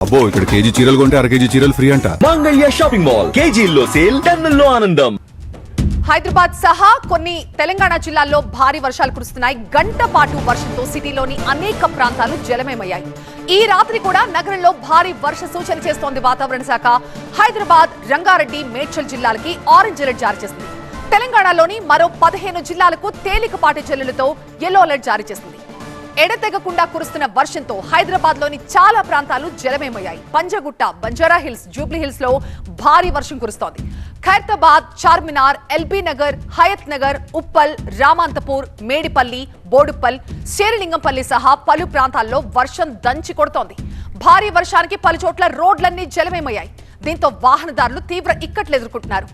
అబ్బో ఇక్కడ కేజీ చీరలు కొంటే అర కేజీ చీరలు ఫ్రీ అంట. మంగళ్య షాపింగ్ మాల్ కేజీల్లో సేల్, టన్నుల్లో ఆనందం. హైదరాబాద్ సహా కొన్ని తెలంగాణ జిల్లాల్లో భారీ వర్షాలు కురుస్తున్నాయి. గంట పాటు వర్షంతో సిటీలోని అనేక ప్రాంతాలు జలమయమయ్యాయి. ఈ రాత్రి కూడా నగరంలో భారీ వర్ష సూచన చేస్తోంది వాతావరణ శాఖ. హైదరాబాద్, రంగారెడ్డి, మేడ్చల్ జిల్లాలకి ఆరెంజ్ అలర్ట్ జారీ చేసింది. తెలంగాణలోని మరో 15 జిల్లాలకు తేలికపాటి జల్లులతో యెల్లో అలర్ట్ జారీ చేసింది. ఎడతెగకుండా కురుస్తున్న వర్షంతో హైదరాబాద్ లోని చాలా ప్రాంతాలు జలమయమయ్యాయి. Panjagutta, Banjara Hills, Jubilee Hills లో భారీ వర్షం కురుస్తోంది. ఖైరతాబాద్, చార్మినార్, ఎల్బీ నగర్, హయత్ నగర్, ఉప్పల్, రామాంతపూర్, మేడిపల్లి, బోడుప్పల్, శేరిలింగంపల్లి సహా పలు ప్రాంతాల్లో వర్షం దంచి కొడుతోంది. భారీ వర్షానికి పలుచోట్ల రోడ్లన్నీ జలమయమయ్యాయి. దీంతో వాహనదారులు తీవ్ర ఇక్కట్లు ఎదుర్కొంటున్నారు.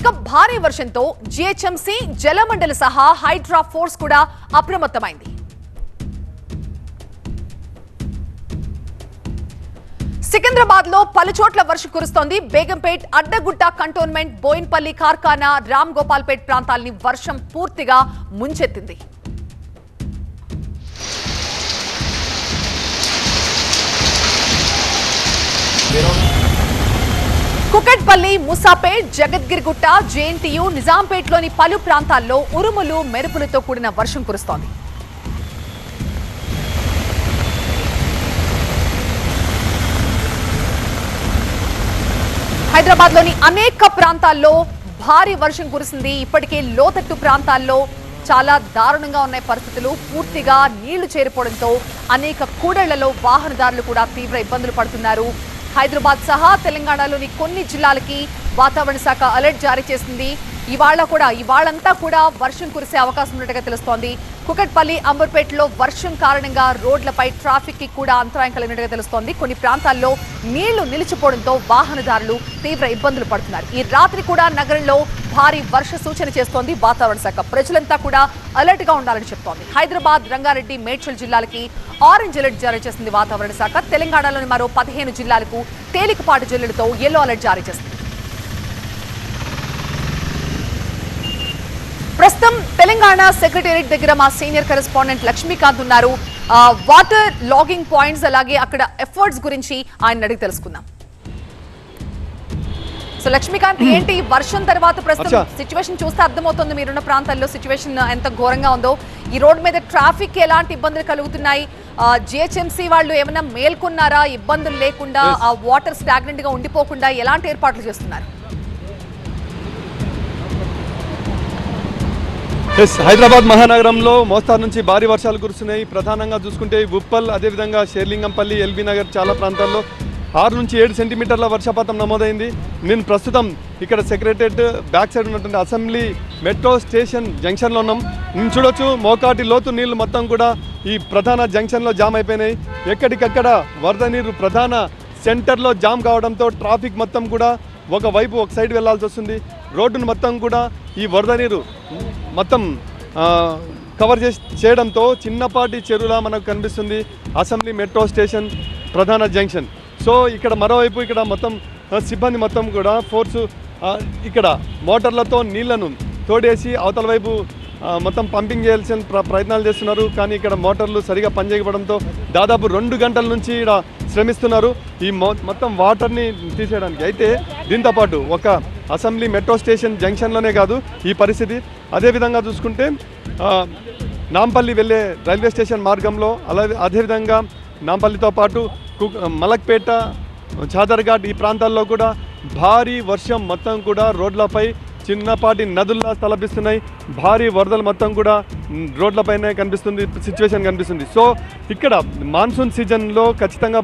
ఇక భారీ వర్షంతో జీహెచ్ఎంసీ, జలమండలి సహా హైడ్రా ఫోర్స్ కూడా అప్రమత్తమైంది. సికింద్రాబాద్ లో పలుచోట్ల వర్షం కురుస్తోంది. బేగంపేట్, అడ్డగుట్ట కంటోన్మెంట్, బోయిన్పల్లి, కార్ఖానా, రామ్ గోపాల్పేట్ ప్రాంతాల్ని వర్షం పూర్తిగా ముంచెత్తింది. కుకట్పల్లి, ముసాపేట్, జగద్గిరిగుట్ట, జేఎన్టీయూ, నిజాంపేట్లోని పలు ప్రాంతాల్లో ఉరుములు, మెరుపులతో కూడిన వర్షం కురుస్తోంది. హైదరాబాద్ లోని అనేక ప్రాంతాల్లో భారీ వర్షం కురిసింది. ఇప్పటికే లోతట్టు ప్రాంతాల్లో చాలా దారుణంగా ఉన్నాయి పరిస్థితులు. పూర్తిగా నీళ్లు చేరిపోవడంతో అనేక కూడళ్లలో వాహనదారులు కూడా తీవ్ర ఇబ్బందులు పడుతున్నారు. హైదరాబాద్ సహా తెలంగాణలోని కొన్ని జిల్లాలకి వాతావరణ శాఖ అలర్ట్ జారీ చేసింది. ఇవాళంతా కూడా వర్షం కురిసే అవకాశం ఉన్నట్టుగా తెలుస్తోంది. కుకట్పల్లి, అంబర్పేటలో వర్షం కారణంగా రోడ్లపై ట్రాఫిక్ కి కూడా అంతరాయం కలిగినట్టుగా తెలుస్తోంది. కొన్ని ప్రాంతాల్లో నీళ్లు నిలిచిపోవడంతో వాహనదారులు తీవ్ర ఇబ్బందులు పడుతున్నారు. ఈ రాత్రి కూడా నగరంలో భారీ వర్ష సూచన చేస్తోంది వాతావరణ శాఖ. ప్రజలంతా కూడా అలర్ట్ గా ఉండాలని చెప్తోంది. హైదరాబాద్, రంగారెడ్డి, మేడ్చల్ జిల్లాలకి ఆరెంజ్ అలర్ట్ జారీ చేసింది వాతావరణ శాఖ. తెలంగాణలోని మరో 15 జిల్లాలకు తేలికపాటి జల్లులతో యెల్లో అలర్ట్ జారీ చేసింది. ప్రస్తుతం తెలంగాణ సెక్రటేరియట్ దగ్గర మా సీనియర్ కరెస్పాండెంట్ లక్ష్మీకాంత్ ఉన్నారు. వాటర్ లాగింగ్ పాయింట్స్ అలాగే అక్కడ ఎఫర్ట్స్ గురించి ఆయన అడిగి తెలుసుకుందాం. సో లక్ష్మీకాంత్, ఏంటి వర్షం తర్వాత ప్రస్తుతం సిచ్యువేషన్ చూస్తే అర్థమవుతుంది మీరున్న ప్రాంతాల్లో సిచ్యువేషన్ ఎంత ఘోరంగా ఉందో. ఈ రోడ్ మీద ట్రాఫిక్ ఎలాంటి ఇబ్బందులు కలుగుతున్నాయి? జిహెచ్ఎంసీ వాళ్ళు ఏమైనా మేల్కొన్నారా? ఇబ్బందులు లేకుండా ఆ వాటర్ స్టాగ్నెంట్ గా ఉండిపోకుండా ఎలాంటి ఏర్పాట్లు చేస్తున్నారు? హైదరాబాద్ మహానగరంలో మోస్తారు నుంచి భారీ వర్షాలు కురుస్తున్నాయి. ప్రధానంగా చూసుకుంటే ఉప్పల్, అదేవిధంగా శేర్లింగంపల్లి, ఎల్బీ నగర్ చాలా ప్రాంతాల్లో 6 నుంచి 7 సెంటీమీటర్ల వర్షపాతం నమోదైంది. నేను ప్రస్తుతం ఇక్కడ సెక్రటేరియట్ బ్యాక్ సైడ్ ఉన్నటువంటి అసెంబ్లీ మెట్రో స్టేషన్ జంక్షన్లో ఉన్నాం. నేను చూడొచ్చు మోకాటి లోతు నీళ్లు మొత్తం కూడా ఈ ప్రధాన జంక్షన్లో జామ్ అయిపోయినాయి. ఎక్కడికక్కడ వరద నీరు ప్రధాన సెంటర్లో జామ్ కావడంతో ట్రాఫిక్ మొత్తం కూడా ఒక సైడ్ వెళ్లాల్సి వస్తుంది. రోడ్డును మొత్తం కూడా ఈ వరద నీరు మొత్తం కవర్ చేయడంతో చిన్నపాటి చెరువులా మనకు కనిపిస్తుంది అసెంబ్లీ మెట్రో స్టేషన్ ప్రధాన జంక్షన్. సో ఇక్కడ మరోవైపు ఇక్కడ మొత్తం సిబ్బంది మొత్తం కూడా ఫోర్సు ఇక్కడ మోటార్లతో నీళ్లను తోడేసి అవతల వైపు మొత్తం పంపింగ్ చేయాల్సిన ప్రయత్నాలు చేస్తున్నారు. కానీ ఇక్కడ మోటార్లు సరిగా పనిచేయకపోవడంతో దాదాపు 2 గంటల నుంచి ఇక్కడ శ్రమిస్తున్నారు ఈ మొత్తం వాటర్ని తీసేయడానికి. అయితే దీంతోపాటు ఒక అసెంబ్లీ మెట్రో స్టేషన్ జంక్షన్లోనే కాదు ఈ పరిస్థితి. అదేవిధంగా చూసుకుంటే నాంపల్లి వెళ్ళే రైల్వే స్టేషన్ మార్గంలో అదేవిధంగా నాంపల్లితో పాటు మలక్పేట, చాదర్ఘాట్ ఈ ప్రాంతాల్లో కూడా భారీ వర్షం మొత్తం కూడా రోడ్లపై చిన్నపాటి నదుల్లా తలపిస్తున్నాయి. భారీ వరదలు మొత్తం కూడా రోడ్లపైనే సిచ్యువేషన్ కనిపిస్తుంది. సో ఇక్కడ మాన్సూన్ సీజన్లో ఖచ్చితంగా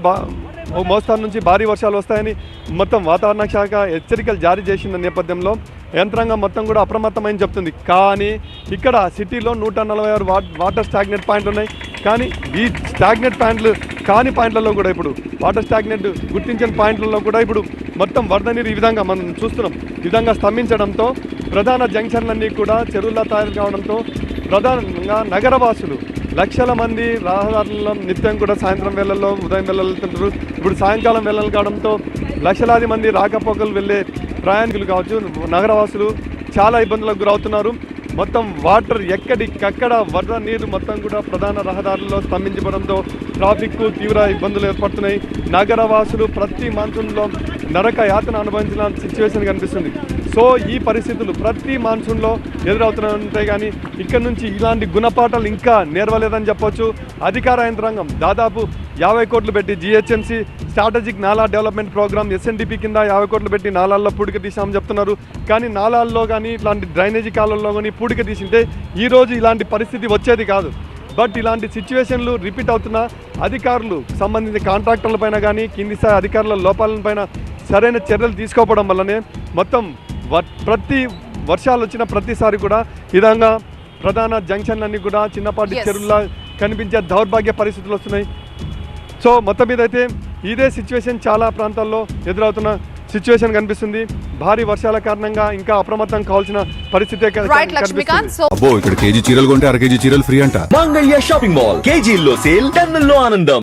మోస్తారు నుంచి భారీ వర్షాలు వస్తాయని మొత్తం వాతావరణ శాఖ హెచ్చరికలు జారీ చేసిన నేపథ్యంలో యంత్రాంగం మొత్తం కూడా అప్రమత్తమని చెప్తుంది. కానీ ఇక్కడ సిటీలో 146 వాటర్ స్టాగ్నెట్ పాయింట్లు ఉన్నాయి. కానీ ఈ స్టాగ్నెట్ పాయింట్లు కాని పాయింట్లలో కూడా ఇప్పుడు వాటర్ స్టాగ్నెట్ గుర్తించిన పాయింట్లలో కూడా ఇప్పుడు మొత్తం వరద నీరు ఈ విధంగా మనం చూస్తున్నాం ఈ విధంగా స్తంభించడంతో ప్రధాన జంక్షన్లన్నీ కూడా చెరువులా తయారు కావడంతో ప్రధానంగా నగరవాసులు లక్షల మంది రహదారులలో నిత్యం కూడా సాయంత్రం వేళల్లో, ఉదయం వేళల్లో వెళ్తుంటారు. ఇప్పుడు సాయంకాలం వేళలు కావడంతో లక్షలాది మంది రాకపోకలు వెళ్ళే ప్రయాణికులు కావచ్చు, నగరవాసులు చాలా ఇబ్బందులకు గురవుతున్నారు. మొత్తం వాటర్ ఎక్కడికక్కడ వరద నీరు మొత్తం కూడా ప్రధాన రహదారుల్లో స్తంభించడంతో ట్రాఫిక్ తీవ్ర ఇబ్బందులు ఏర్పడుతున్నాయి. నగర వాసులు ప్రతి మాన్సూన్లో నరక యాతన అనుభవించిన సిచ్యువేషన్ కనిపిస్తుంది. సో ఈ పరిస్థితులు ప్రతి మాన్సూన్లో ఎదురవుతుంటాయి. కానీ ఇక్కడ నుంచి ఇలాంటి గుణపాఠాలు ఇంకా నేర్వలేదని చెప్పొచ్చు. అధికార యంత్రాంగం దాదాపు 50 కోట్లు పెట్టి జిహెచ్ఎంసీ స్ట్రాటజిక్ నాలా డెవలప్మెంట్ ప్రోగ్రామ్ ఎస్ఎన్డిపి కింద 50 కోట్లు పెట్టి నాలాల్లో పూడిక తీసామని చెప్తున్నారు. కానీ నాలాల్లో కానీ ఇట్లాంటి డ్రైనేజీ కాలంలో కానీ పూడిక తీసింటే ఈరోజు ఇలాంటి పరిస్థితి వచ్చేది కాదు. బట్ ఇలాంటి సిచ్యువేషన్లు రిపీట్ అవుతున్న అధికారులు సంబంధించిన కాంట్రాక్టర్ల పైన కానీ కింది స్థాయి అధికారుల లోపాలపైన సరైన చర్యలు తీసుకోవడం వల్లనే మొత్తం ప్రతి వర్షాలు వచ్చిన ప్రతిసారి కూడా ఈ విధంగా ప్రధాన జంక్షన్లన్నీ కూడా చిన్నపాటి Yes. చెరువులా కనిపించే దౌర్భాగ్య పరిస్థితులు వస్తున్నాయి. సో మొత్తం మీద అయితే ఇదే సిచ్యువేషన్ చాలా ప్రాంతాల్లో ఎదురవుతున్న సిచ్యువేషన్ కనిపిస్తుంది. భారీ వర్షాల కారణంగా ఇంకా అప్రమత్తం కావాల్సిన పరిస్థితి రైట్ లక్ష్మీకాంత్. సో అబ్బో ఇక్కడ కేజీ చీరలు కొంటే అర కేజీ చీరలు ఫ్రీ అంట. మంగళ్య షాపింగ్ మాల్ కేజీల్లో సేల్ టన్నుల్లో ఆనందం.